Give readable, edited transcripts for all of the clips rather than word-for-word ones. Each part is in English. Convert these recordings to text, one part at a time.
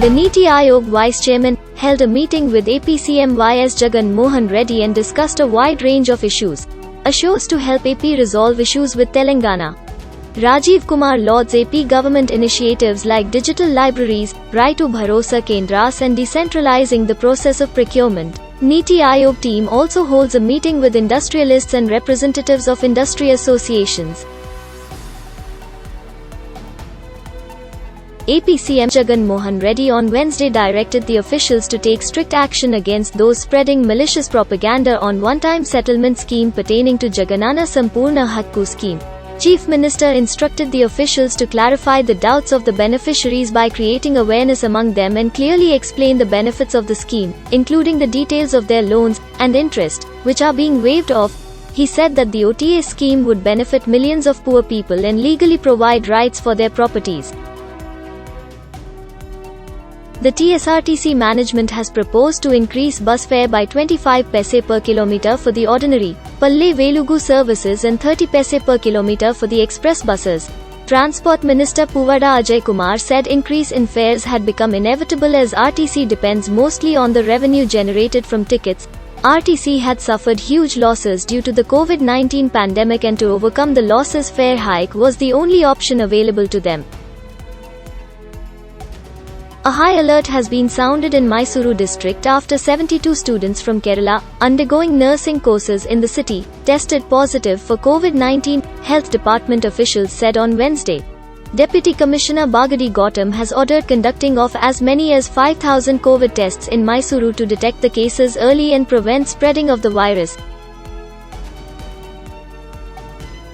The Niti Aayog Vice Chairman held a meeting with AP CM Y.S. Jagan Mohan Reddy and discussed a wide range of issues, assures to help AP resolve issues with Telangana. Rajiv Kumar lauds AP government initiatives like digital libraries, Raitu Bharosa Kendras and decentralizing the process of procurement. Niti Aayog team also holds a meeting with industrialists and representatives of industry associations. AP CM Jagan Mohan Reddy on Wednesday directed the officials to take strict action against those spreading malicious propaganda on one-time settlement scheme pertaining to Jaganana Sampurna Hakku scheme. Chief Minister instructed the officials to clarify the doubts of the beneficiaries by creating awareness among them and clearly explain the benefits of the scheme, including the details of their loans and interest, which are being waived off. He said that the OTA scheme would benefit millions of poor people and legally provide rights for their properties. The TSRTC management has proposed to increase bus fare by 25 paise per kilometer for the ordinary, Palle Velugu services and 30 paise per kilometer for the express buses. Transport Minister Puvada Ajay Kumar said increase in fares had become inevitable as RTC depends mostly on the revenue generated from tickets. RTC had suffered huge losses due to the COVID-19 pandemic and to overcome the losses fare hike was the only option available to them. A high alert has been sounded in Mysuru district after 72 students from Kerala, undergoing nursing courses in the city, tested positive for COVID-19, Health Department officials said on Wednesday. Deputy Commissioner Bagadi Gautam has ordered conducting of as many as 5,000 COVID tests in Mysuru to detect the cases early and prevent spreading of the virus.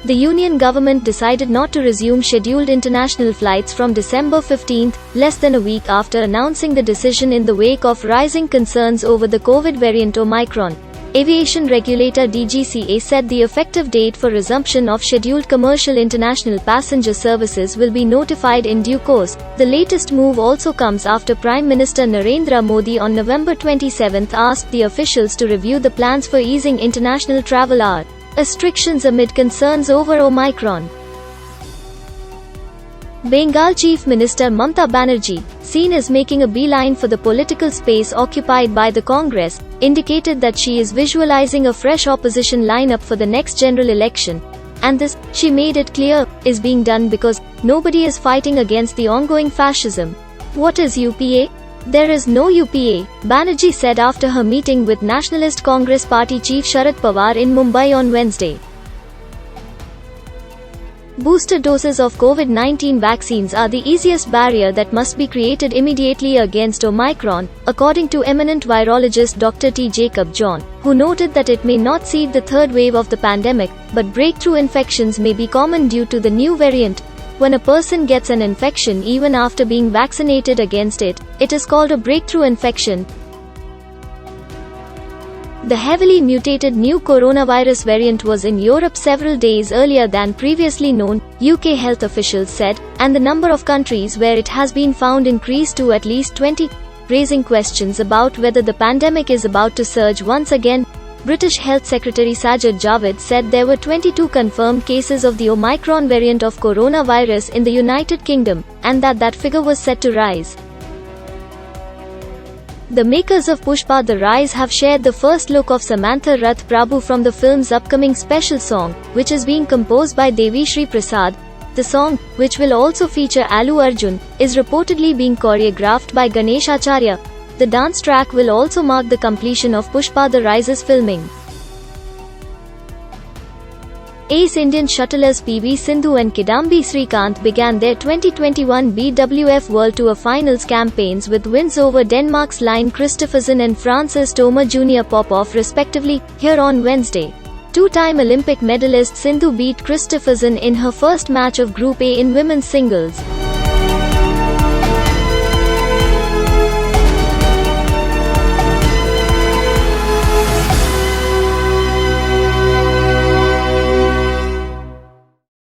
The union government decided not to resume scheduled international flights from December 15, less than a week after announcing the decision in the wake of rising concerns over the COVID variant Omicron. Aviation regulator DGCA said the effective date for resumption of scheduled commercial international passenger services will be notified in due course. The latest move also comes after Prime Minister Narendra Modi on November 27 asked the officials to review the plans for easing international travel restrictions amid concerns over Omicron. Bengal Chief Minister Mamata Banerjee, seen as making a beeline for the political space occupied by the Congress, indicated that she is visualizing a fresh opposition lineup for the next general election. And this, she made it clear, is being done because nobody is fighting against the ongoing fascism. What is UPA? There is no UPA, Banerjee said after her meeting with Nationalist Congress Party Chief Sharad Pawar in Mumbai on Wednesday. Booster doses of COVID-19 vaccines are the easiest barrier that must be created immediately against Omicron, according to eminent virologist Dr. T. Jacob John, who noted that it may not seed the third wave of the pandemic, but breakthrough infections may be common due to the new variant. When a person gets an infection even after being vaccinated against it, it is called a breakthrough infection. The heavily mutated new coronavirus variant was in Europe several days earlier than previously known, UK health officials said, and the number of countries where it has been found increased to at least 20, raising questions about whether the pandemic is about to surge once again. British Health Secretary Sajid Javid said there were 22 confirmed cases of the Omicron variant of coronavirus in the United Kingdom, and that figure was set to rise. The makers of Pushpa The Rise have shared the first look of Samantha Rath Prabhu from the film's upcoming special song, which is being composed by Devi Sri Prasad. The song, which will also feature Allu Arjun, is reportedly being choreographed by Ganesh Acharya. The dance track will also mark the completion of Pushpa The Rise's filming. Ace Indian shuttlers PV Sindhu and Kidambi Srikanth began their 2021 BWF World Tour Finals campaigns with wins over Denmark's Line Kristoffersen and France's Thomas Junior Popov respectively, here on Wednesday. Two-time Olympic medalist Sindhu beat Kristoffersen in her first match of Group A in women's singles.